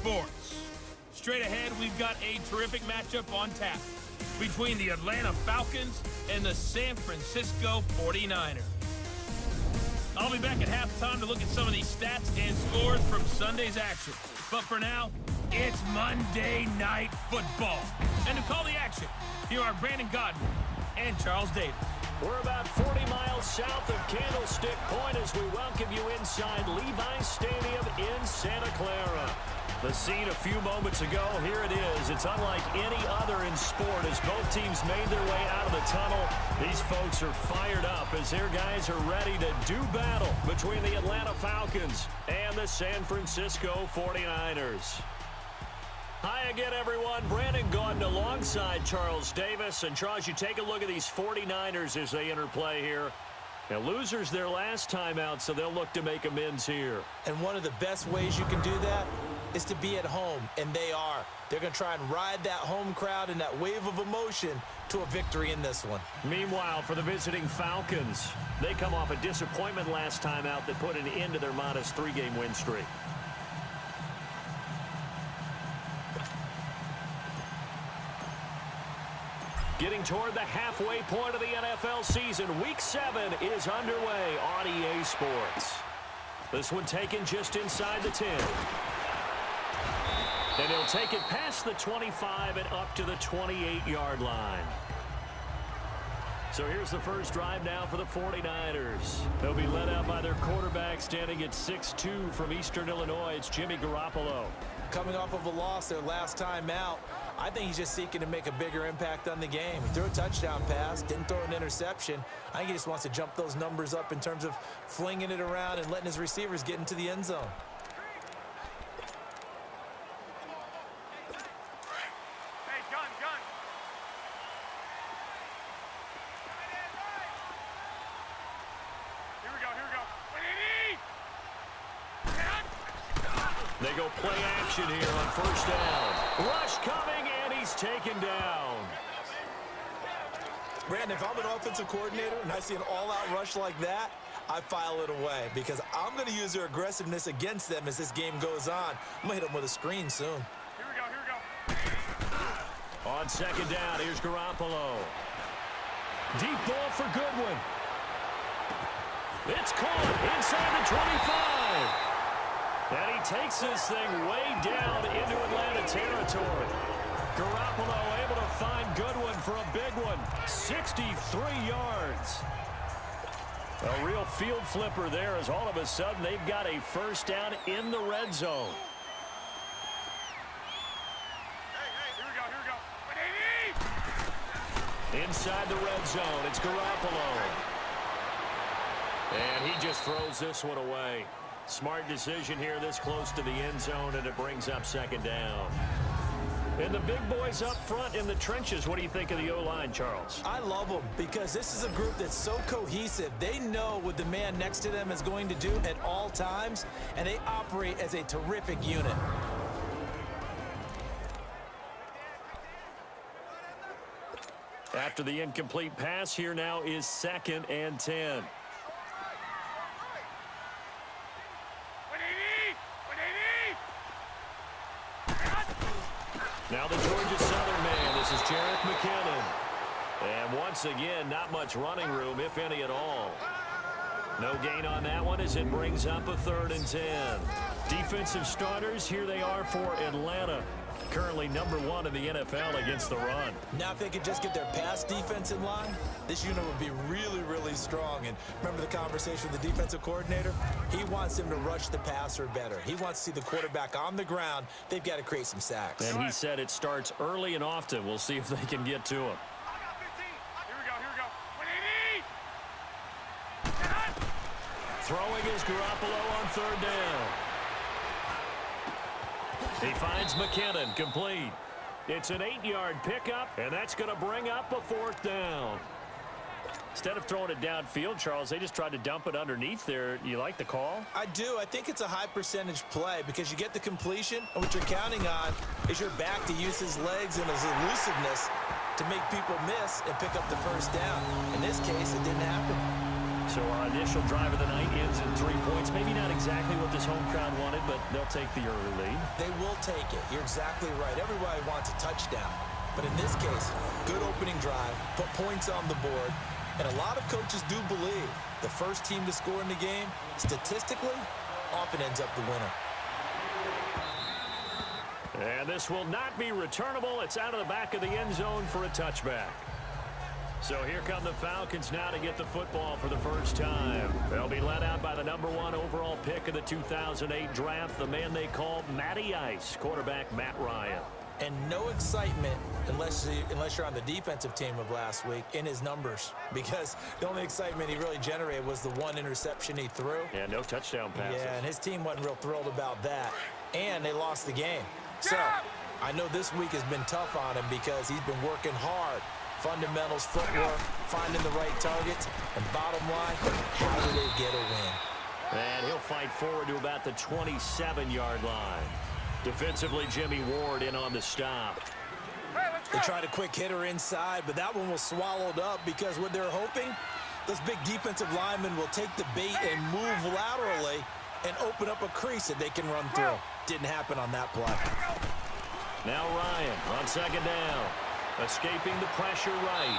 sports. Straight ahead, we've got a terrific matchup on tap between the Atlanta Falcons and the San Francisco 49ers. I'll be back at halftime to look at some of these stats and scores from Sunday's action. But for now, it's Monday Night Football. And to call the action, here are Brandon Godwin and Charles Davis. We're about 40 miles south of Candlestick Point as we welcome you inside Levi's Stadium in Santa Clara. The scene a few moments ago, here it is. It's unlike any other in sport as both teams made their way out of the tunnel. These folks are fired up as their guys are ready to do battle between the Atlanta Falcons and the San Francisco 49ers. Hi again, everyone. Brandon Gaudin alongside Charles Davis. And Charles, you take a look at these 49ers as they enter play here. Now, losers their last time out, so they'll look to make amends here. And one of the best ways you can do that is to be at home, and they are. They're going to try and ride that home crowd and that wave of emotion to a victory in this one. Meanwhile, for the visiting Falcons, they come off a disappointment last time out that put an end to their modest 3-game win streak. Getting toward the halfway point of the NFL season, Week 7 is underway on EA Sports. This one taken just inside the 10. And he'll take it past the 25 and up to the 28-yard line. So here's the first drive now for the 49ers. They'll be led out by their quarterback standing at 6'2" from Eastern Illinois. It's Jimmy Garoppolo. Coming off of a loss their last time out, I think he's just seeking to make a bigger impact on the game. He threw a touchdown pass, didn't throw an interception. I think he just wants to jump those numbers up in terms of flinging it around and letting his receivers get into the end zone. They go play action here on first down. Rush coming, and he's taken down. Brandon, if I'm an offensive coordinator and I see an all-out rush like that, I file it away because I'm going to use their aggressiveness against them as this game goes on. I'm going to hit them with a screen soon. Here we go. On second down, here's Garoppolo. Deep ball for Goodwin. It's caught inside the 25. And he takes this thing way down into Atlanta territory. Garoppolo able to find Goodwin for a big one. 63 yards. A real field flipper there as all of a sudden they've got a first down in the red zone. Here we go. Inside the red zone, it's Garoppolo. And he just throws this one away. Smart decision here this close to the end zone, and it brings up second down. And the big boys up front in the trenches, what do you think of the O-line, Charles? I love them because this is a group that's so cohesive. They know what the man next to them is going to do at all times, and they operate as a terrific unit. After the incomplete pass, here now is 2nd and 10. Now the Georgia Southern man, this is Jerick McKinnon. And once again, not much running room, if any at all. No gain on that one as it brings up a 3rd and 10. Defensive starters, here they are for Atlanta. Currently #1 in the NFL against the run. Now if they could just get their pass defense in line, this unit would be really, really strong. And remember the conversation with the defensive coordinator? He wants them to rush the passer better. He wants to see the quarterback on the ground. They've got to create some sacks. And he said it starts early and often. We'll see if they can get to him. Here we go. 180. Throwing is Garoppolo on 3rd down. He finds McKinnon, complete. It's an 8-yard pickup, and that's going to bring up a 4th down. Instead of throwing it downfield, Charles, they just tried to dump it underneath there. You like the call? I do. I think it's a high percentage play because you get the completion, and what you're counting on is your back to use his legs and his elusiveness to make people miss and pick up the first down. In this case, it didn't happen. So our initial drive of the night ends in 3 points. Maybe not exactly what this home crowd wanted, but they'll take the early lead. They will take it. You're exactly right. Everybody wants a touchdown. But in this case, good opening drive, put points on the board, and a lot of coaches do believe the first team to score in the game, statistically, often ends up the winner. And this will not be returnable. It's out of the back of the end zone for a touchback. So here come the Falcons now to get the football for the first time. They'll be led out by the #1 overall pick of the 2008 draft, the man they call Matty Ice, quarterback Matt Ryan. And no excitement unless you're on the defensive team of last week in his numbers, because the only excitement he really generated was the one interception he threw. Yeah, no touchdown passes. Yeah, and his team wasn't real thrilled about that. And they lost the game. So I know this week has been tough on him because he's been working hard. Fundamentals, footwork, finding the right targets, and bottom line, how do they get a win? And he'll fight forward to about the 27-yard line. Defensively, Jimmy Ward in on the stop. They tried a quick hitter inside, but that one was swallowed up because what they're hoping, those big defensive linemen will take the bait and move laterally and open up a crease that they can run through. Didn't happen on that play. Now Ryan on second down. Escaping the pressure right.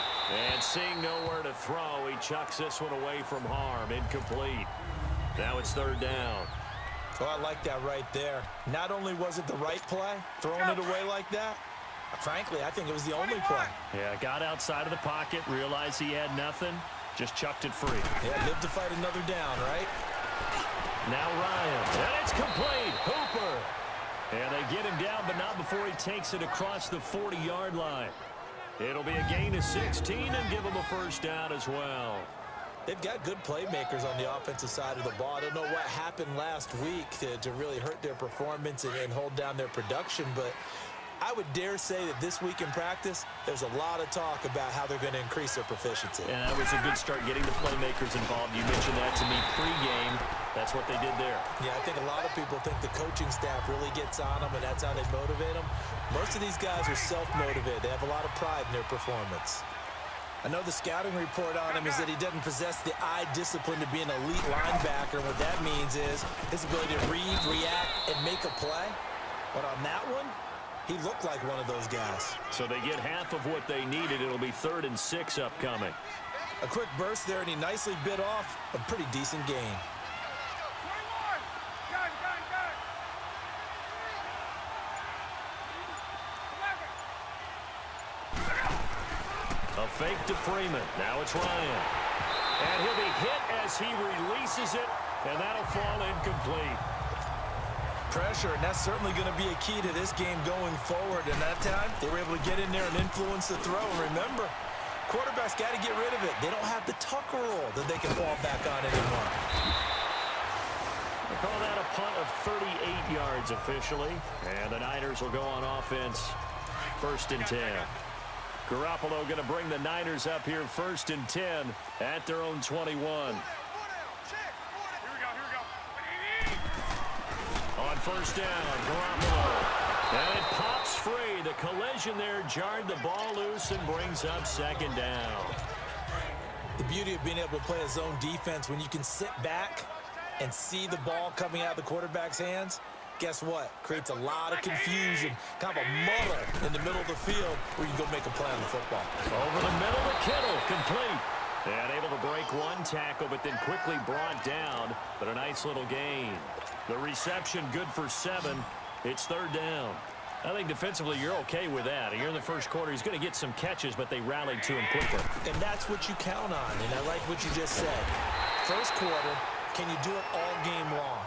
And seeing nowhere to throw, he chucks this one away from harm. Incomplete. Now it's third down. Well, I like that right there. Not only was it the right play, throwing it away like that, frankly, I think it was the only play. Yeah, got outside of the pocket, realized he had nothing, just chucked it free. Yeah, live to fight another down, right? Now Ryan, and it's complete. Hooper. And they get him down, but not before he takes it across the 40-yard line. It'll be a gain of 16 and give him a first down as well. They've got good playmakers on the offensive side of the ball. I don't know what happened last week to really hurt their performance and hold down their production, but I would dare say that this week in practice, there's a lot of talk about how they're going to increase their proficiency. And that was a good start getting the playmakers involved. You mentioned that to me pregame. That's what they did there. Yeah, I think a lot of people think the coaching staff really gets on them, and that's how they motivate them. Most of these guys are self-motivated. They have a lot of pride in their performance. I know the scouting report on him is that he doesn't possess the eye discipline to be an elite linebacker. What that means is his ability to read, react, and make a play. But on that one, he looked like one of those guys. So they get half of what they needed. It'll be 3rd and 6 upcoming. A quick burst there, and he nicely bit off a pretty decent gain. A fake to Freeman. Now it's Ryan. And he'll be hit as he releases it, and that'll fall incomplete. Pressure, and that's certainly going to be a key to this game going forward. And that time, they were able to get in there and influence the throw. And remember, quarterbacks got to get rid of it. They don't have the tucker roll that they can fall back on anymore. They call that a punt of 38 yards officially. And the Niners will go on offense. 1st and 10. Garoppolo going to bring the Niners up here 1st and 10 at their own 21. On 1st down, Garoppolo. And it pops free. The collision there jarred the ball loose and brings up 2nd down. The beauty of being able to play a zone defense when you can sit back and see the ball coming out of the quarterback's hands, guess what? Creates a lot of confusion, kind of a muddle in the middle of the field where you can go make a play on the football. Over the middle to Kittle, complete. And able to break one tackle, but then quickly brought down. But a nice little gain. The reception good for 7. It's 3rd down. I think defensively you're okay with that. You're in the first quarter. He's going to get some catches, but they rallied to him quickly. And that's what you count on, and I like what you just said. First quarter, can you do it all game long?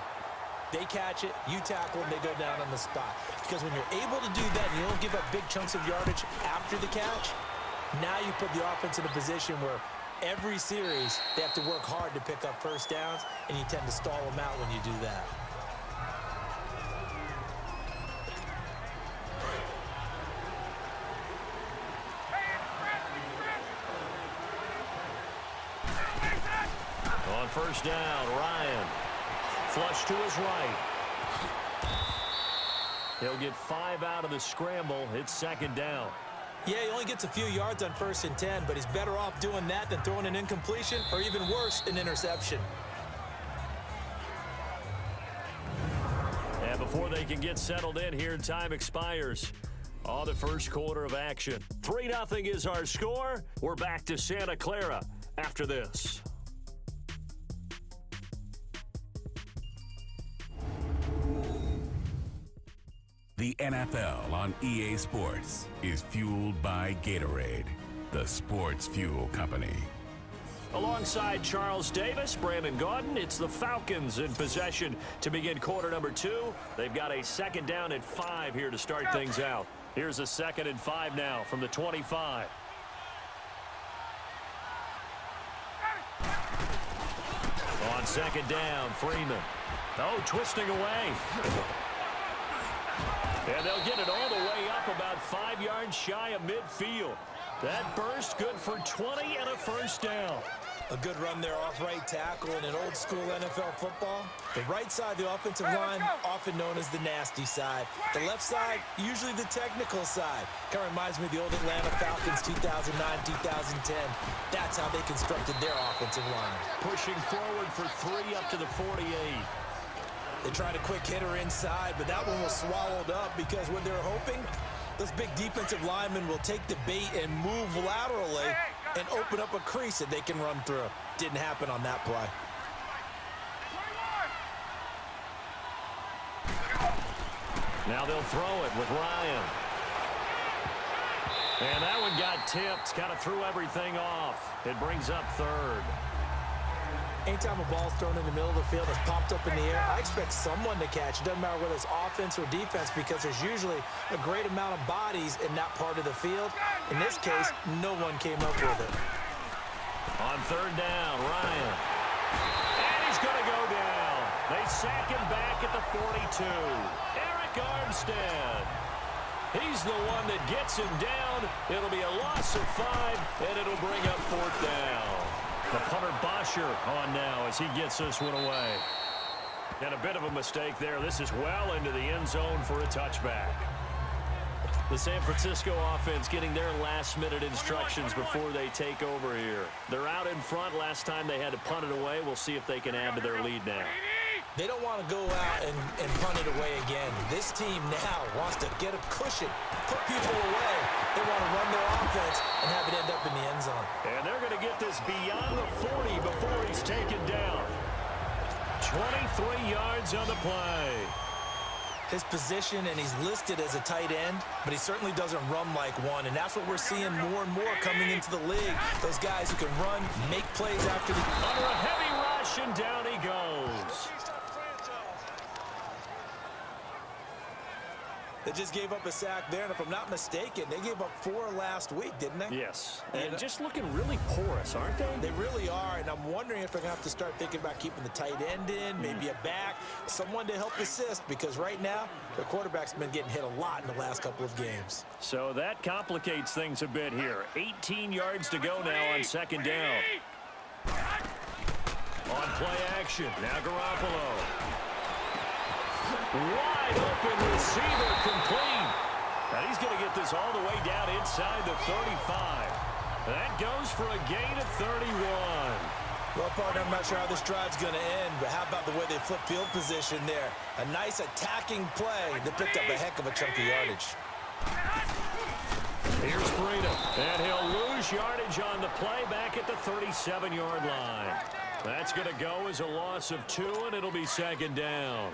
They catch it, you tackle, and they go down on the spot. Because when you're able to do that and you don't give up big chunks of yardage after the catch, now you put the offense in a position where every series they have to work hard to pick up first downs, and you tend to stall them out when you do that. On 1st down, Ryan. Flush to his right. He'll get 5 out of the scramble. It's 2nd down. Yeah, he only gets a few yards on 1st and 10, but he's better off doing that than throwing an incompletion or even worse, an interception. And before they can get settled in here, time expires on the first quarter of action. 3-0 is our score. We're back to Santa Clara after this. The NFL on EA Sports is fueled by Gatorade, the sports fuel company. Alongside Charles Davis, Brandon Gaudin, it's the Falcons in possession to begin quarter number 2. They've got a 2nd down and 5 here to start things out. Here's a 2nd and 5 now from the 25. On 2nd down, Freeman. Oh, twisting away. And they'll get it all the way up about 5 yards shy of midfield. That burst good for 20 and a 1st down. A good run there off right tackle in an old-school NFL football. The right side of the offensive line, often known as the nasty side. The left side, usually the technical side. Kind of reminds me of the old Atlanta Falcons 2009-2010. That's how they constructed their offensive line. Pushing forward for 3 up to the 48. They tried a quick hitter inside, but that one was swallowed up because when they're hoping, those big defensive linemen will take the bait and move laterally and open up a crease that they can run through. Didn't happen on that play. Now they'll throw it with Ryan. And that one got tipped. Kind of threw everything off. It brings up 3rd. Anytime a ball's thrown in the middle of the field that's popped up in the air, I expect someone to catch. It doesn't matter whether it's offense or defense because there's usually a great amount of bodies in that part of the field. In this case, no one came up with it. On 3rd down, Ryan. And he's going to go down. They sack him back at the 42. Eric Armstead. He's the one that gets him down. It'll be a loss of 5, and it'll bring up 4th down. The punter Bosher on now as he gets this one away. And a bit of a mistake there. This is well into the end zone for a touchback. The San Francisco offense getting their last-minute instructions before they take over here. They're out in front. Last time they had to punt it away. We'll see if they can add to their lead now. They don't want to go out and punt it away again. This team now wants to get a cushion, put people away. They want to run their offense and have it end up in the end zone. And they're going to get this beyond the 40 before he's taken down. 23 yards on the play. His position, and he's listed as a tight end, but he certainly doesn't run like one, and that's what we're seeing more and more coming into the league. Those guys who can run, make plays after the... Under a heavy rush, and down he goes. They just gave up a sack there, and if I'm not mistaken, they gave up 4 last week, didn't they? Yes, and just looking really porous, aren't they? They really are, and I'm wondering if they're going to have to start thinking about keeping the tight end in, maybe a back, someone to help assist, because right now, their quarterback's been getting hit a lot in the last couple of games. So that complicates things a bit here. 18 yards to go now on 2nd down. On play action, now Garoppolo. Wide open receiver complete. And he's going to get this all the way down inside the 35. That goes for a gain of 31. Well, partner, I'm not sure how this drive's going to end, but how about the way they flip field position there? A nice attacking play that picked up a heck of a chunk of yardage. Here's Freedom, and he'll lose yardage on the play back at the 37-yard line. That's going to go as a loss of 2, and it'll be 2nd down.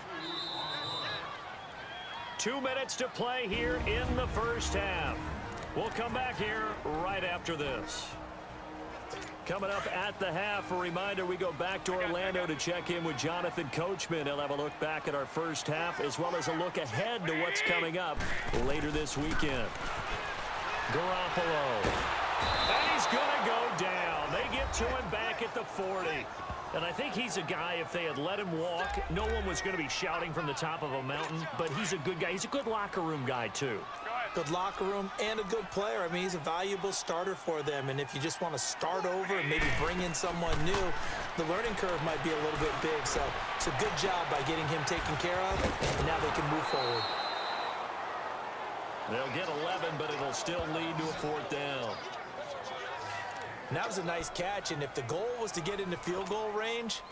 2 minutes to play here in the first half. We'll come back here right after this. Coming up at the half, a reminder, we go back to Orlando to check in with Jonathan Coachman. He'll have a look back at our first half as well as a look ahead to what's coming up later this weekend. Garoppolo. And he's going to go down. They get to him back at the 40. And I think he's a guy, if they had let him walk, no one was going to be shouting from the top of a mountain. But he's a good guy. He's a good locker room guy, too. Good locker room and a good player. I mean, he's a valuable starter for them. And if you just want to start over and maybe bring in someone new, the learning curve might be a little bit big. So it's a good job by getting him taken care of. And now they can move forward. They'll get 11, but it'll still lead to a fourth down. And that was a nice catch, and if the goal was to get into field goal range,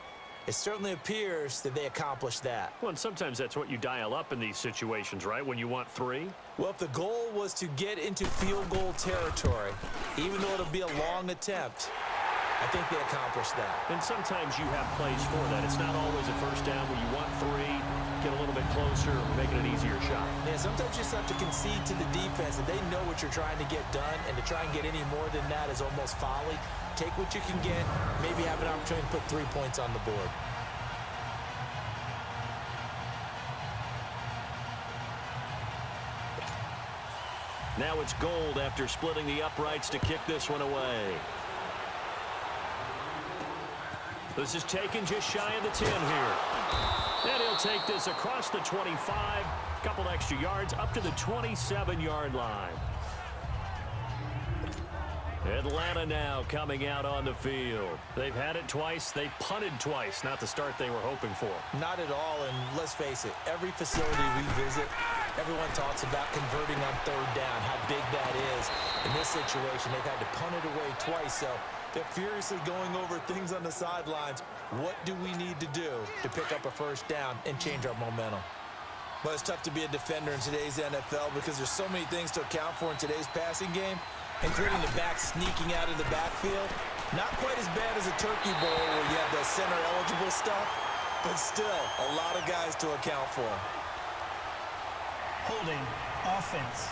it certainly appears that they accomplished that. Well, and sometimes that's what you dial up in these situations, right, when you want 3? Well, if the goal was to get into field goal territory, even though it'll be a long attempt, I think they accomplished that. And sometimes you have plays for that. It's not always a first down where you want 3, get a little bit closer, make it an easier shot. Yeah, sometimes you just have to concede to the defense, and they know what you're trying to get done, and to try and get any more than that is almost folly. Take what you can get, maybe have an opportunity to put 3 points on the board. Now it's Gold after splitting the uprights to kick this one away. This is taken just shy of the 10 here. And he'll take this across the 25, couple extra yards up to the 27-yard line. Atlanta now coming out on the field. They've had it twice. They've punted twice. Not the start they were hoping for. Not at all, and let's face it, every facility we visit, everyone talks about converting on third down, how big that is. In this situation, they've had to punt it away twice, so they're furiously going over things on the sidelines. What do we need to do to pick up a first down and change our momentum? Well, it's tough to be a defender in today's NFL because there's so many things to account for in today's passing game, including the back sneaking out of the backfield. Not quite as bad as a turkey bowl where you have the center-eligible stuff, but still a lot of guys to account for. Holding offense.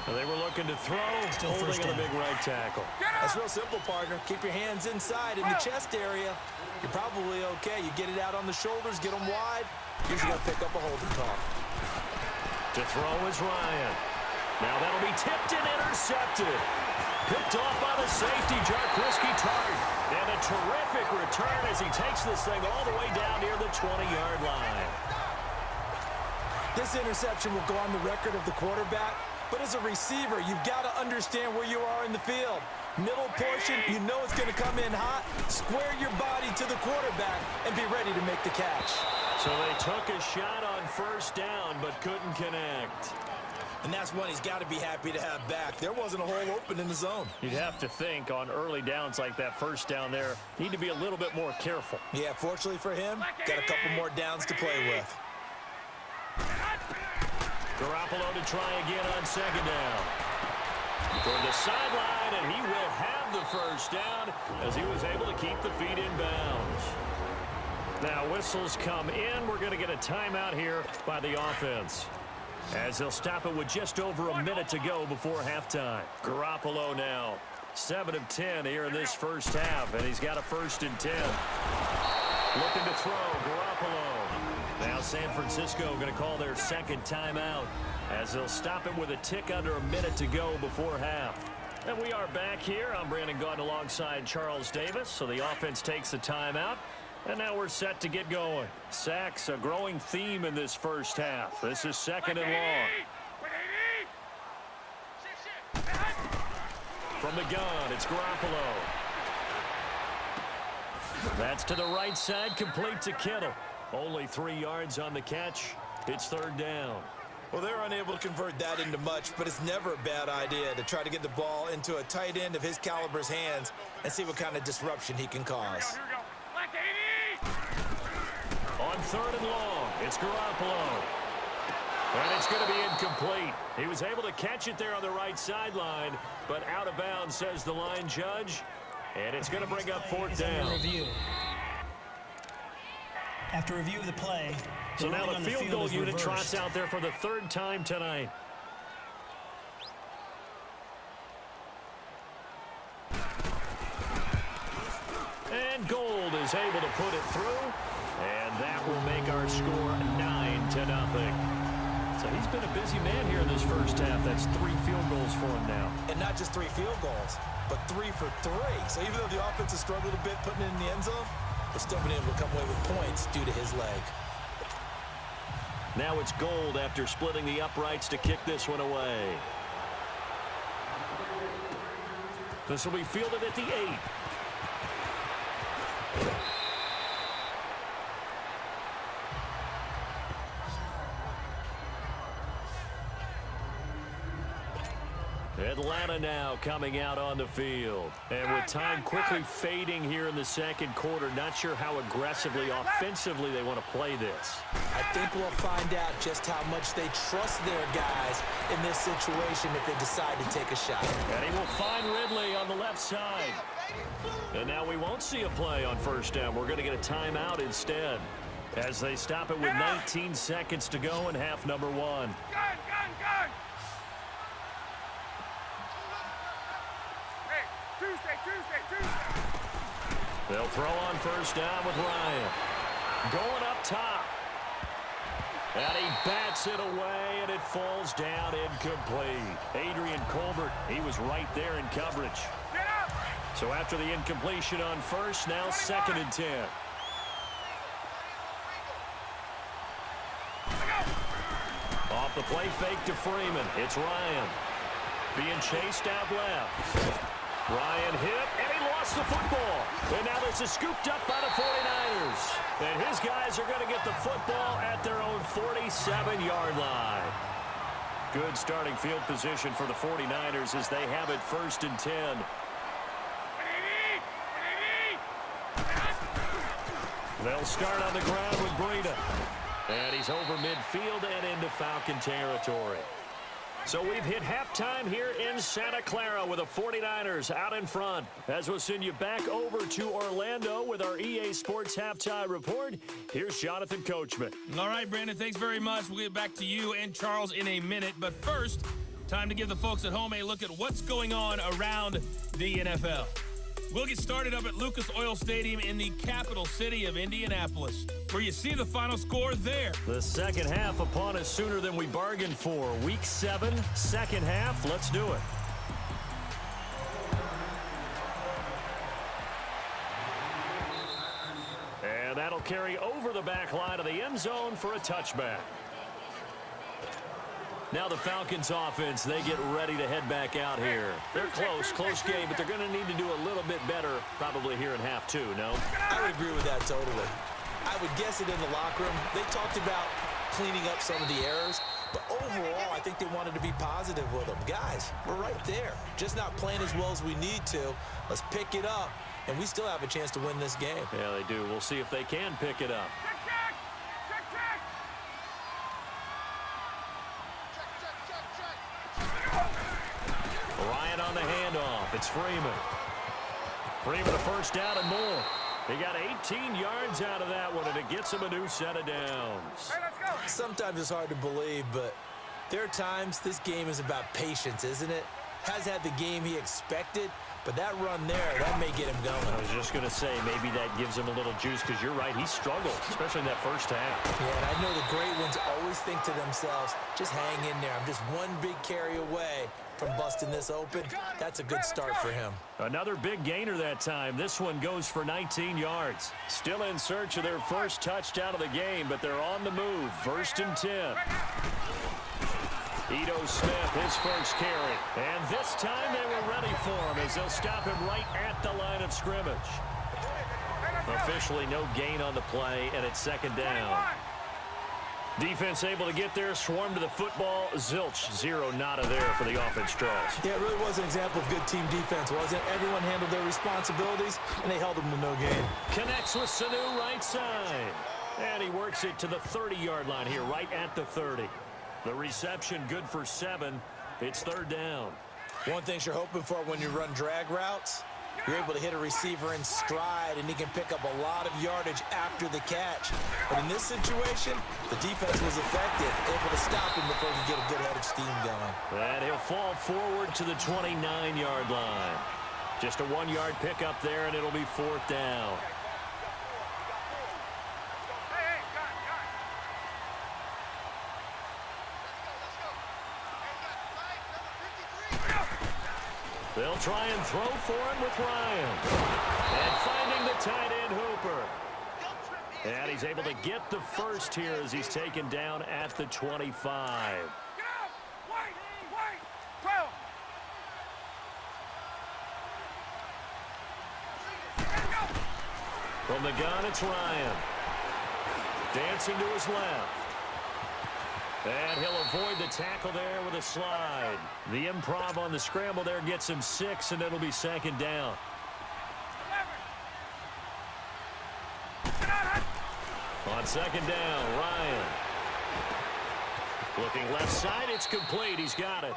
They were looking to throw, holding on a big right tackle. That's real simple, partner. Keep your hands inside in the chest area. You're probably okay. You get it out on the shoulders, get them wide. Usually going to pick up a holding call. To throw is Ryan. Now that'll be tipped and intercepted. Picked off by the safety, Jarquiski Tart. And a terrific return as he takes this thing all the way down near the 20-yard line. This interception will go on the record of the quarterback, but as a receiver, you've got to understand where you are in the field. Middle portion, you know it's going to come in hot. Square your body to the quarterback and be ready to make the catch. So they took a shot on first down, but couldn't connect. And that's one he's got to be happy to have back. There wasn't a hole open in the zone. You'd have to think on early downs like that first down there, need to be a little bit more careful. Yeah, fortunately for him, got a couple more downs to play with. Garoppolo to try again on second down. Toward the sideline, and he will have the first down as he was able to keep the feet in bounds. Now whistles come in. We're going to get a timeout here by the offense, as they'll stop it with just over a minute to go before halftime. Garoppolo now 7 of 10 here in this first half, and he's got a 1st and 10. Looking to throw, Garoppolo. Now San Francisco going to call their second timeout as they'll stop it with a tick under a minute to go before half. And we are back here. I'm Brandon Gaudin alongside Charles Davis. So the offense takes a timeout, and now we're set to get going. Sacks, a growing theme in this first half. This is 2nd and long. From the gun, it's Garoppolo. That's to the right side, complete to Kittle. Only 3 yards on the catch. It's 3rd down. Well, they're unable to convert that into much, but it's never a bad idea to try to get the ball into a tight end of his caliber's hands and see what kind of disruption he can cause. Here we go. Like 80. On 3rd and long, it's Garoppolo. And it's going to be incomplete. He was able to catch it there on the right sideline, but out of bounds, says the line judge. And it's going to bring up 4th down. After review of the play, so now the field goal unit trots out there for the 3rd time tonight. And Gold is able to put it through, and that will make our score 9-0. So he's been a busy man here in this first half. That's 3 field goals for him now. And not just 3 field goals, but 3 for 3. So even though the offense has struggled a bit putting it in the end zone, they've still been able to come away with points due to his leg. Now it's Gold after splitting the uprights to kick this one away. This will be fielded at the 8. Atlanta now coming out on the field. And with time quickly fading here in the second quarter, not sure how aggressively, offensively they want to play this. I think we'll find out just how much they trust their guys in this situation if they decide to take a shot. And he will find Ridley on the left side. And now we won't see a play on first down. We're going to get a timeout instead as they stop it with 19 seconds to go in half number one. Gun! Hey, Tuesday. They'll throw on first down with Ryan. Going up top. And he bats it away, and it falls down incomplete. Adrian Colbert, he was right there in coverage. Get up! So after the incompletion on first, now 2nd and 10. Off the play fake to Freeman. It's Ryan. Being chased out left. Ryan hit, and he lost the football. And now this is scooped up by the 49ers. And his guys are going to get the football at their own 47-yard line. Good starting field position for the 49ers as they have it 1st and 10. They'll start on the ground with Breida. And he's over midfield and into Falcon territory. So we've hit halftime here in Santa Clara with the 49ers out in front. As we'll send you back over to Orlando with our EA Sports Halftime Report, here's Jonathan Coachman. All right, Brandon, thanks very much. We'll get back to you and Charles in a minute. But first, time to give the folks at home a look at what's going on around the NFL. We'll get started up at Lucas Oil Stadium in the capital city of Indianapolis, where you see the final score there. The second half upon us sooner than we bargained for. Week 7, second half. Let's do it. And that'll carry over the back line of the end zone for a touchback. Now the Falcons offense, they get ready to head back out here. They're close game, but they're going to need to do a little bit better probably here in half 2, no? I would agree with that totally. I would guess it in the locker room. They talked about cleaning up some of the errors, but overall, I think they wanted to be positive with them. Guys, we're right there. Just not playing as well as we need to. Let's pick it up, and we still have a chance to win this game. Yeah, they do. We'll see if they can pick it up. Ryan on the handoff. It's Freeman. Freeman a first down and more. He got 18 yards out of that one, and it gets him a new set of downs. Hey, let's go! Sometimes it's hard to believe, but there are times this game is about patience, isn't it? Has had the game he expected, but that run there, that may get him going. I was just going to say, maybe that gives him a little juice, because you're right, he struggled, especially in that first half. Yeah, and I know the great ones always think to themselves, just hang in there. I'm just one big carry away from busting this open. That's a good start for him. Another big gainer that time. This one goes for 19 yards. Still in search of their first touchdown of the game, but they're on the move. 1st and 10. Ito Smith, his first carry. And this time they were ready for him as they'll stop him right at the line of scrimmage. Officially no gain on the play, and it's 2nd down. Defense able to get there, swarm to the football. Zilch, 0 nada there for the offense draws. Yeah, it really was an example of good team defense, wasn't it? Everyone handled their responsibilities, and they held them to no gain. Connects with Sanu right side. And he works it to the 30-yard line here, right at the 30. The reception good for 7. It's 3rd down. One thing you're hoping for when you run drag routes, you're able to hit a receiver in stride, and he can pick up a lot of yardage after the catch. But in this situation, the defense was effective, able to stop him before he could get a good head of steam going. And he'll fall forward to the 29-yard line. Just a 1-yard pickup there, and it'll be 4th down. They'll try and throw for him with Ryan. And finding the tight end Hooper. And he's able to get the first here as he's taken down at the 25. From the gun, it's Ryan. Dancing to his left. And he'll avoid the tackle there with a slide. The improv on the scramble there gets him 6, and it'll be second down. On second down, Ryan. Looking left side, it's complete. He's got it.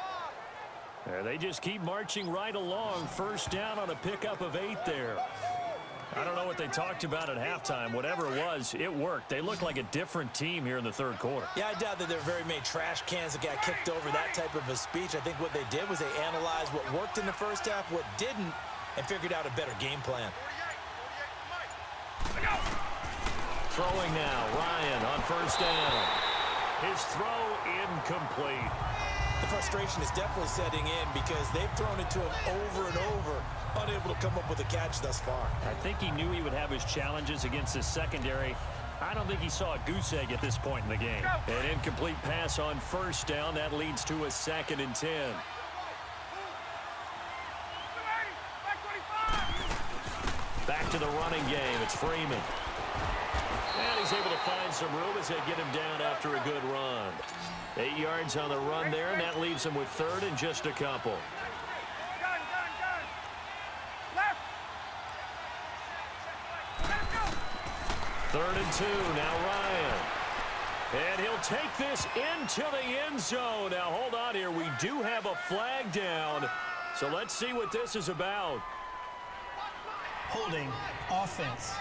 There, they just keep marching right along. First down on a pickup of 8 there. I don't know what they talked about at halftime. Whatever it was, it worked. They look like a different team here in the third quarter. Yeah, I doubt that there are very many trash cans that got kicked over, that type of a speech. I think what they did was they analyzed what worked in the first half, what didn't, and figured out a better game plan. Throwing now, Ryan on first down. His throw incomplete. The frustration is definitely setting in because they've thrown it to him over and over, unable to come up with a catch thus far. I think he knew he would have his challenges against his secondary. I don't think he saw a goose egg at this point in the game. An incomplete pass on first down. That leads to a 2nd and 10. Back to the running game. It's Freeman. And he's able to find some room as they get him down after a good run. 8 yards on the run there, and that leaves him with 3rd and just a couple. Left. 3rd and 2, now Ryan. And he'll take this into the end zone. Now, hold on here. We do have a flag down, so let's see what this is about. Holding. Offense.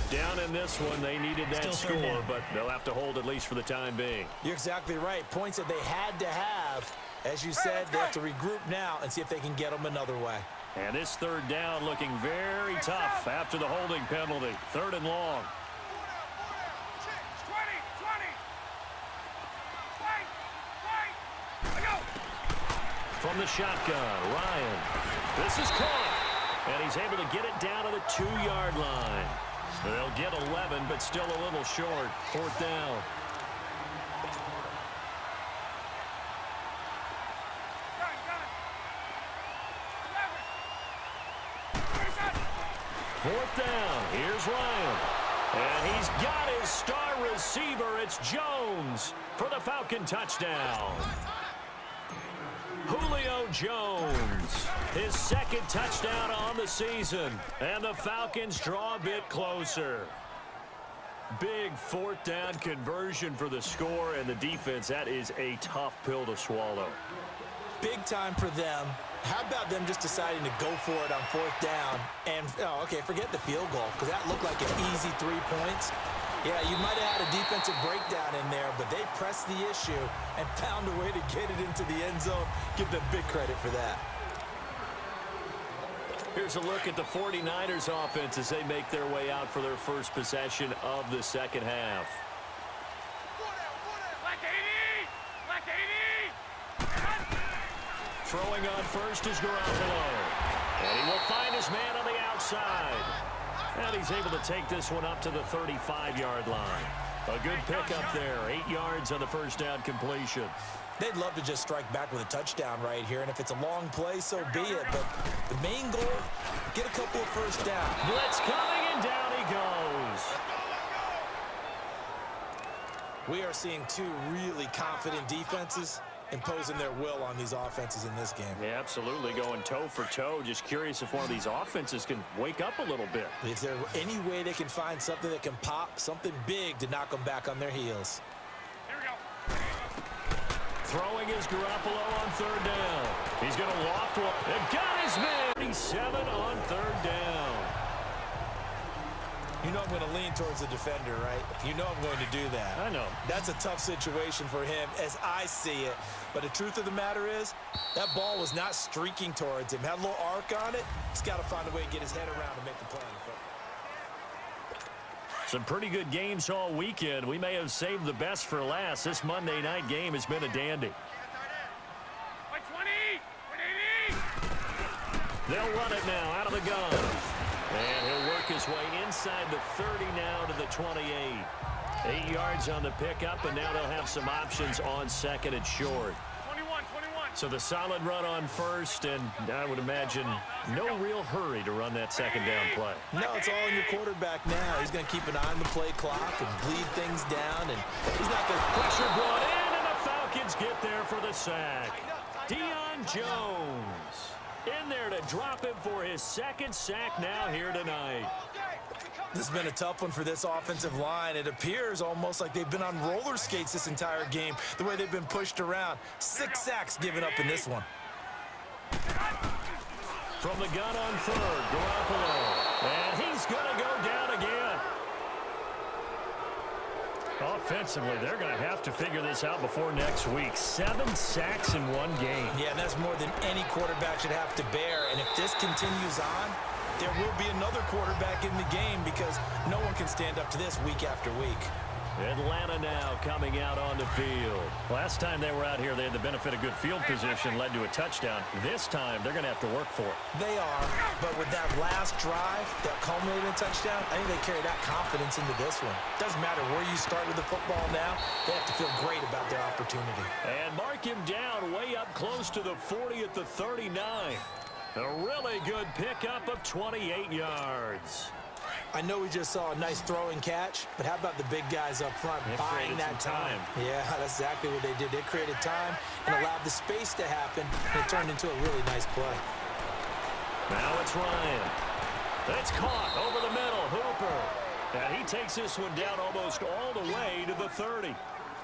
Down in this one, they needed that Still third score, down. but they'll have to hold at least for the time being. You're exactly right. Points that they had to have. As you said, they have to regroup now and see if they can get them another way. And this 3rd down looking very tough after the holding penalty. 3rd and long. 20. From the shotgun, Ryan. This is caught. And he's able to get it down to the 2-yard line. They'll get 11, but still a little short. 4th down. Fourth down. Here's Ryan. And he's got his star receiver. It's Jones for the Falcon touchdown. Julio Jones, his 2nd touchdown on the season. And the Falcons draw a bit closer. Big 4th down conversion for the score, and the defense, that is a tough pill to swallow. Big time for them. How about them just deciding to go for it on 4th down? And, oh, okay, forget the field goal, because that looked like an easy 3 points. Yeah, you might have had a defensive breakdown in there, but they pressed the issue and found a way to get it into the end zone. Give them big credit for that. Here's a look at the 49ers offense as they make their way out for their first possession of the second half. Throwing on first is Garoppolo. And he will find his man on the outside. And he's able to take this one up to the 35-yard line. A good pickup there. 8 yards on the first down completion. They'd love to just strike back with a touchdown right here, and if it's a long play, so be it. But the main goal, get a couple of first downs. Blitz coming, and down he goes. We are seeing 2 really confident defenses imposing their will on these offenses in this game. Yeah, absolutely, going toe for toe. Just curious if one of these offenses can wake up a little bit. Is there any way they can find something that can pop, something big to knock them back on their heels? Here we go. Throwing is Garoppolo on 3rd down. He's going to loft one. And got his man. 37 on 3rd down. You know I'm going to lean towards the defender, right? You know I'm going to do that. I know. That's a tough situation for him as I see it. But the truth of the matter is, that ball was not streaking towards him. Had a little arc on it. He's got to find a way to get his head around and make the play on the foot. Some pretty good games all weekend. We may have saved the best for last. This Monday night game has been a dandy. Like 20. 180. They'll run it now out of the gun. And he'll work his way inside the 30 now to the 28. 8 yards on the pickup, and now they'll have some options on 2nd and short. 21. So the solid run on first, and I would imagine no real hurry to run that second down play. No, it's all in your quarterback now. He's going to keep an eye on the play clock and bleed things down, and he's not going to... Pressure brought in, and the Falcons get there for the sack. Deion Jones in there to drop him for his second sack now here tonight. This has been a tough one for this offensive line. It appears almost like they've been on roller skates this entire game, the way they've been pushed around. 6 sacks given up in this one. From the gun on third, Garoppolo. And he's going to go down again. Offensively, they're going to have to figure this out before next week. 7 sacks in one game. Yeah, and that's more than any quarterback should have to bear. And if this continues on, there will be another quarterback in the game because no one can stand up to this week after week. Atlanta now coming out on the field. Last time they were out here, they had the benefit of good field position, led to a touchdown. This time, they're going to have to work for it. They are, but with that last drive that culminated in a touchdown, I think they carry that confidence into this one. Doesn't matter where you start with the football now, they have to feel great about their opportunity. And mark him down way up close to the 40 at the 39. A really good pickup of 28 yards. I know we just saw a nice throw and catch, but how about the big guys up front buying that time? Yeah, that's exactly what they did. They created time and allowed the space to happen, and it turned into a really nice play. Now it's Ryan. That's caught over the middle. Hooper. And he takes this one down almost all the way to the 30.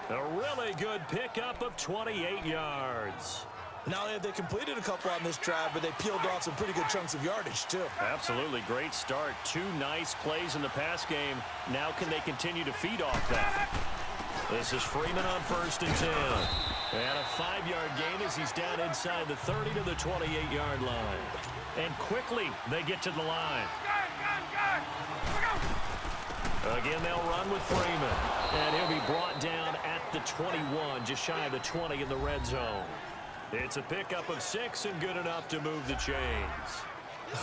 A really good pickup of 28 yards. Not only have they completed a couple on this drive, but they peeled off some pretty good chunks of yardage, too. Absolutely. Great start. 2 nice plays in the pass game. Now can they continue to feed off that? This is Freeman on 1st and 10. And a 5-yard gain as he's down inside the 30 to the 28-yard line. And quickly they get to the line. Again, they'll run with Freeman. And he'll be brought down at the 21, just shy of the 20 in the red zone. It's a pickup of 6 and good enough to move the chains.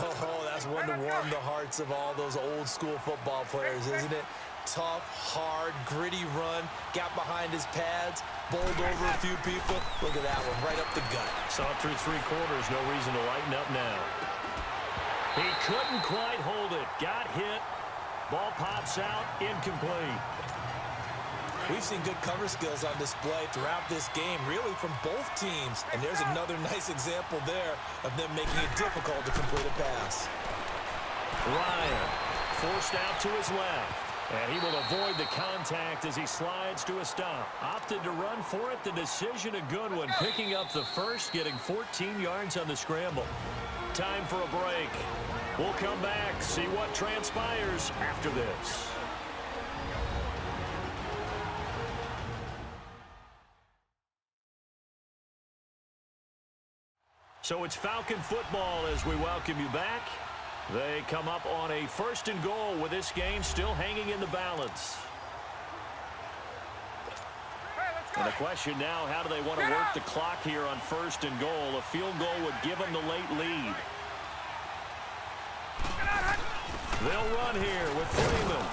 Oh, that's one to warm the hearts of all those old school football players, isn't it? Tough, hard, gritty run, got behind his pads, bowled over a few people. Look at that one, right up the gut. Saw it through 3 quarters, no reason to lighten up now. He couldn't quite hold it, got hit, ball pops out, incomplete. We've seen good cover skills on display throughout this game, really from both teams. And there's another nice example there of them making it difficult to complete a pass. Ryan forced out to his left. And he will avoid the contact as he slides to a stop. Opted to run for it. The decision a good one. Picking up the first, getting 14 yards on the scramble. Time for a break. We'll come back, see what transpires after this. So it's Falcon football as we welcome you back. They come up on a 1st and goal with this game still hanging in the balance. And the question now, how do they want to work the clock here on 1st and goal? A field goal would give them the late lead. They'll run here with Freeman.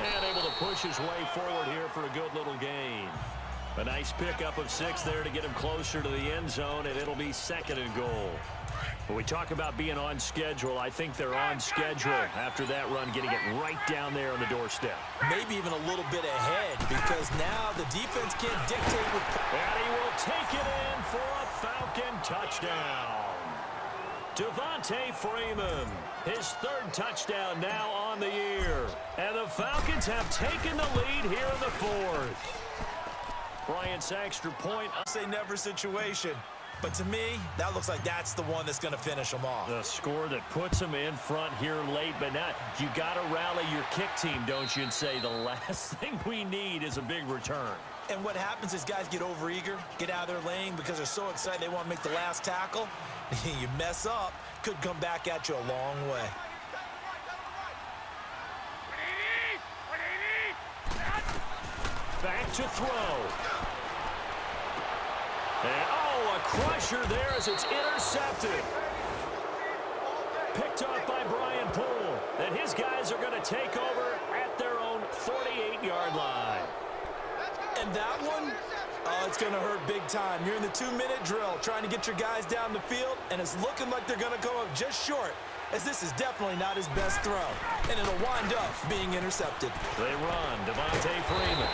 And able to push his way forward here for a good little gain. A nice pickup of 6 there to get him closer to the end zone, and it'll be 2nd and goal. When we talk about being on schedule, I think they're on schedule after that run, getting it right down there on the doorstep. Maybe even a little bit ahead, because now the defense can't dictate with... And he will take it in for a Falcon touchdown. Devontae Freeman, his 3rd touchdown now on the year. And the Falcons have taken the lead here in the 4th. Bryant's extra point. Say never situation. But to me, that looks like that's the one that's going to finish them off. The score that puts them in front here late, but not. You got to rally your kick team, don't you, and say the last thing we need is a big return. And what happens is guys get overeager, get out of their lane because they're so excited they want to make the last tackle. You mess up, could come back at you a long way. Back to throw. And, oh, a crusher there as it's intercepted. Picked off by Brian Poole. And his guys are going to take over at their own 48-yard line. And that one Oh, it's going to hurt big time. You're in the 2-minute drill trying to get your guys down the field, and it's looking like they're going to come up just short, as this is definitely not his best throw, and it'll wind up being intercepted. They run. Devontae Freeman.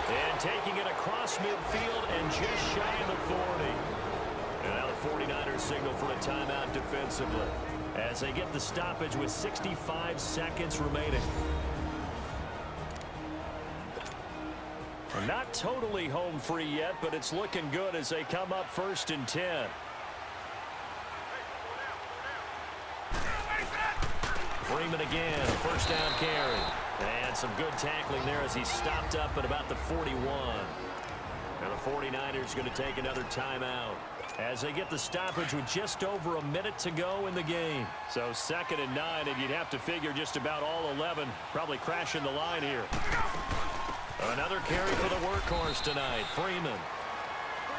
And taking it across midfield and just shy of the 40. And now the 49ers signal for a timeout defensively as they get the stoppage with 65 seconds remaining. Not totally home free yet, but it's looking good as they come up 1st and 10. Freeman again, first down carry. And some good tackling there as he stopped up at about the 41. Now the 49ers going to take another timeout as they get the stoppage with just over a minute to go in the game. So 2nd and 9, and you'd have to figure just about all 11 probably crashing the line here. Another carry for the workhorse tonight, Freeman.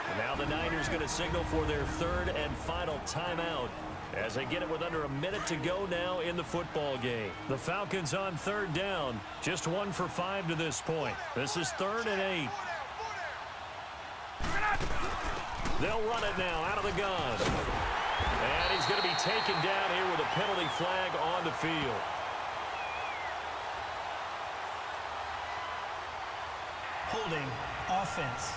And now the Niners going to signal for their 3rd and final timeout as they get it with under a minute to go now in the football game. The Falcons on 3rd down, just 1 for 5 to this point. This is 3rd and 8. They'll run it now out of the gun. And he's going to be taken down here with a penalty flag on the field. Holding offense.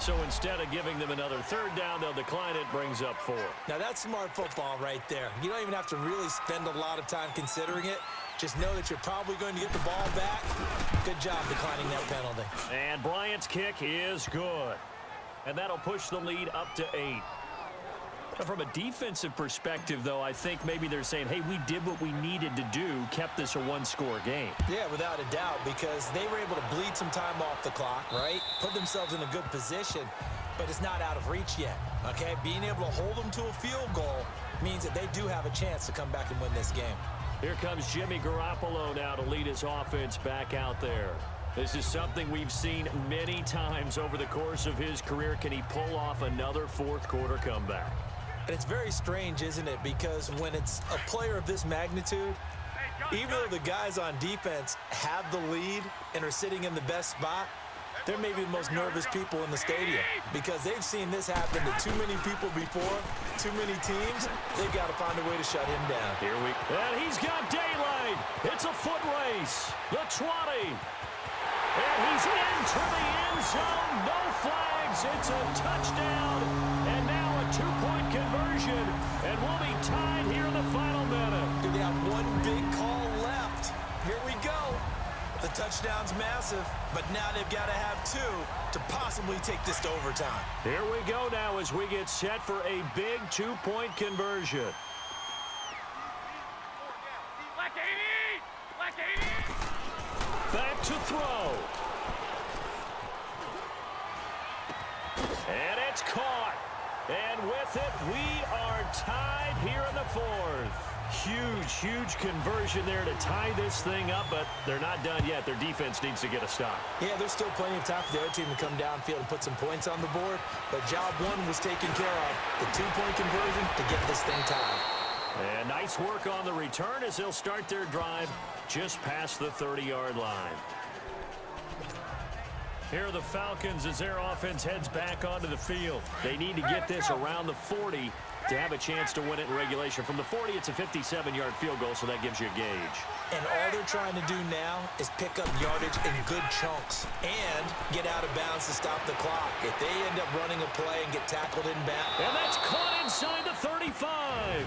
So instead of giving them another 3rd down, they'll decline it, brings up 4. Now that's smart football right there. You don't even have to really spend a lot of time considering it. Just know that you're probably going to get the ball back. Good job declining that penalty. And Bryant's kick is good. And that'll push the lead up to 8. From a defensive perspective, though, I think maybe they're saying, hey, we did what we needed to do, kept this a 1-score game. Yeah, without a doubt, because they were able to bleed some time off the clock, right? Put themselves in a good position, but it's not out of reach yet, okay? Being able to hold them to a field goal means that they do have a chance to come back and win this game. Here comes Jimmy Garoppolo now to lead his offense back out there. This is something we've seen many times over the course of his career. Can he pull off another 4th-quarter comeback? And it's very strange, isn't it? Because when it's a player of this magnitude, even though the guys on defense have the lead and are sitting in the best spot, they're maybe the most nervous people in the stadium because they've seen this happen to too many people before, too many teams. They've got to find a way to shut him down. And he's got daylight. It's a foot race. The 20. And he's into the end zone. No flags. It's a touchdown. And now a 2-point conversion. And we'll be tied here in the final minute. Do they have one big call left? Here we go. The touchdown's massive, but now they've got to have 2 to possibly take this to overtime. Here we go now as we get set for a big 2-point conversion. Black 80! Black 80! Back to throw. And it's caught. And with it, we are tied here in the 4th. Huge conversion there to tie this thing up, but they're not done yet. Their defense needs to get a stop. Yeah, there's still plenty of time for the other team to come downfield and put some points on the board, but job 1 was taken care of. The 2-point conversion to get this thing tied. And nice work on the return as they'll start their drive just past the 30-yard line. Here are the Falcons as their offense heads back onto the field. They need to get this around the 40 to have a chance to win it in regulation. From the 40, it's a 57-yard field goal, so that gives you a gauge. And all they're trying to do now is pick up yardage in good chunks and get out of bounds to stop the clock. If they end up running a play and get tackled in bounds. And that's caught inside the 35.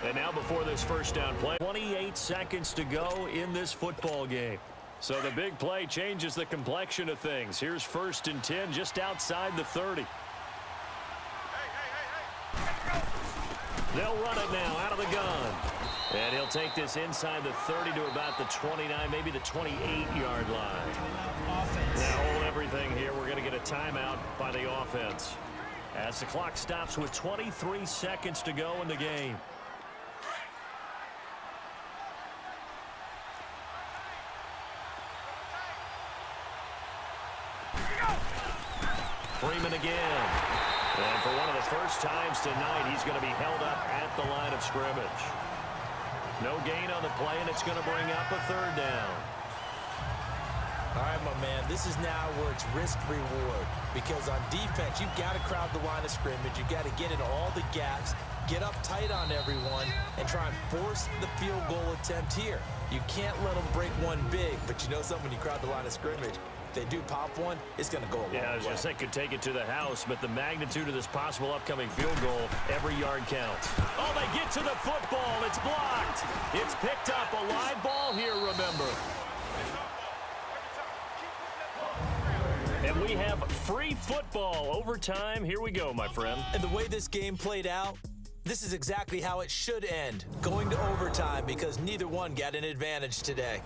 And now before this first down play, 28 seconds to go in this football game. So the big play changes the complexion of things. Here's 1st and 10 just outside the 30. They'll run it now out of the gun. And he'll take this inside the 30 to about the 29, maybe the 28-yard line. Offense. Now hold everything here. We're going to get a timeout by the offense as the clock stops with 23 seconds to go in the game. Freeman again. And for one of the first times tonight, he's going to be held up at the line of scrimmage. No gain on the play, and it's going to bring up a 3rd down. All right, my man, this is now where it's risk-reward. Because on defense, you've got to crowd the line of scrimmage. You've got to get in all the gaps, get up tight on everyone, and try and force the field goal attempt here. You can't let them break one big, but you know something, when you crowd the line of scrimmage, if they do pop one, it's going to go a long way. Yeah, I was going to say could take it to the house, but the magnitude of this possible upcoming field goal, every yard counts. Oh, they get to the football. It's blocked. It's picked up. A live ball here, remember. And we have free football overtime. Here we go, my friend. And the way this game played out, this is exactly how it should end, going to overtime, because neither one got an advantage today.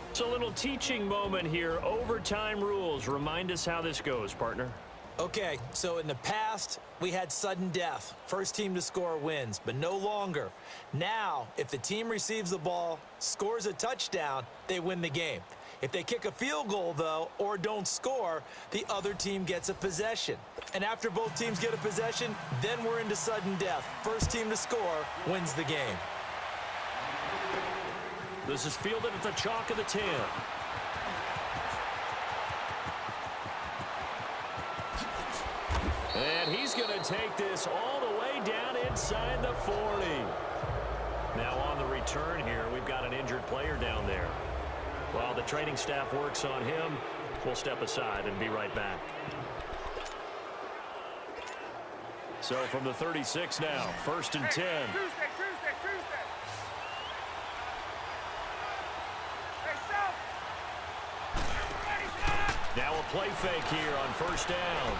It's a little teaching moment here. Overtime rules. Remind us how this goes, partner. Okay, so in the past, we had sudden death. First team to score wins, but no longer. Now, if the team receives the ball, scores a touchdown, they win the game. If they kick a field goal, though, or don't score, the other team gets a possession. And after both teams get a possession, then we're into sudden death. First team to score wins the game. This is fielded at the chalk of the 10. And he's going to take this all the way down inside the 40. Now on the return here, we've got an injured player down there. While the training staff works on him, we'll step aside and be right back. So from the 36 now, 1st and 10. Tuesday. Now a play fake here on 1st down.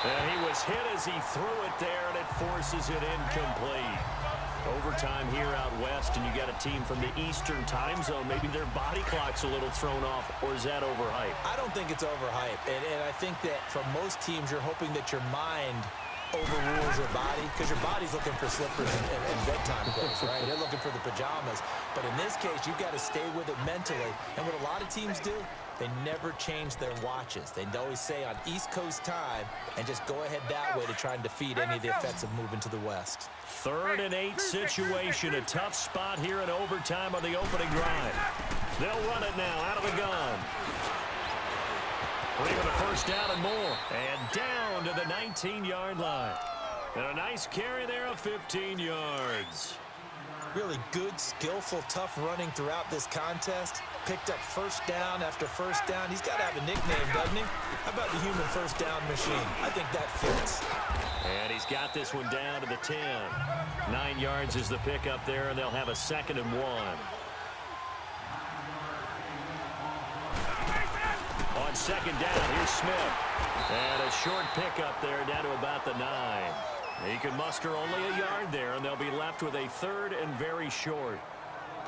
And he was hit as he threw it there, and it forces it incomplete. Overtime here out west, and you got a team from the Eastern time zone. Maybe their body clock's a little thrown off, or is that overhyped? I don't think it's overhyped, and I think that for most teams, you're hoping that your mind overrules your body, because your body's looking for slippers and bedtime clothes, right? They're looking for the pajamas. But in this case, you've got to stay with it mentally. And what a lot of teams do, they never change their watches. They always say on East Coast time and just go ahead that way to try and defeat any of the effects of moving to the West. 3rd and 8 situation. A tough spot here in overtime on the opening drive. They'll run it now out of the gun. Bringing a 1st down and more. And down to the 19-yard line. And a nice carry there of 15 yards. Really good, skillful, tough running throughout this contest. Picked up 1st down after 1st down. He's got to have a nickname, doesn't he? How about the human 1st down machine? I think that fits. And he's got this one down to the 10. 9 yards is the pickup there, and they'll have a 2nd and 1. On 2nd down, here's Smith. And a short pickup there down to about the 9. He can muster only a yard there, and they'll be left with a 3rd and very short.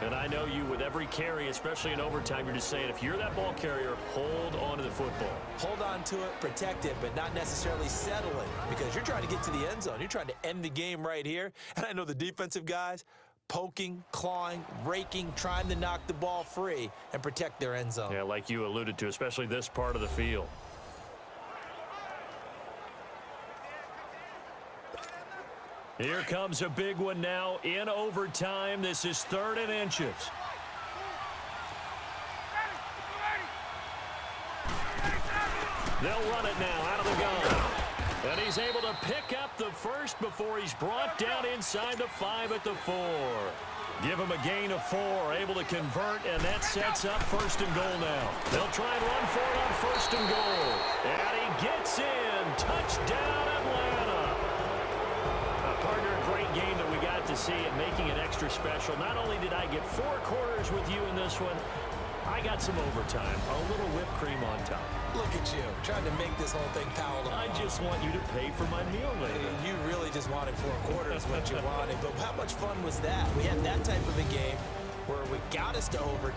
And I know you, with every carry, especially in overtime, you're just saying, if you're that ball carrier, hold on to the football. Hold on to it, protect it, but not necessarily settling, because you're trying to get to the end zone. You're trying to end the game right here. And I know the defensive guys, poking, clawing, raking, trying to knock the ball free and protect their end zone. Yeah, like you alluded to, especially this part of the field. Here comes a big one now in overtime. This is 3rd and inches. They'll run it now out of the gun. And he's able to pick up the 1st before he's brought down inside the 5 at the 4. Give him a gain of 4, able to convert, and that sets up 1st and goal now. They'll try and run for it on 1st and goal. And he gets in. Touchdown, Atlanta. Partner, a great game that we got to see and making it extra special. Not only did I get 4 quarters with you in this one, I got some overtime, a little whipped cream on top. Look at you, trying to make this whole thing palatable. I just want you to pay for my meal later. You really just wanted 4 quarters, what you wanted. But how much fun was that? We had that type of a game where we got us to overtime.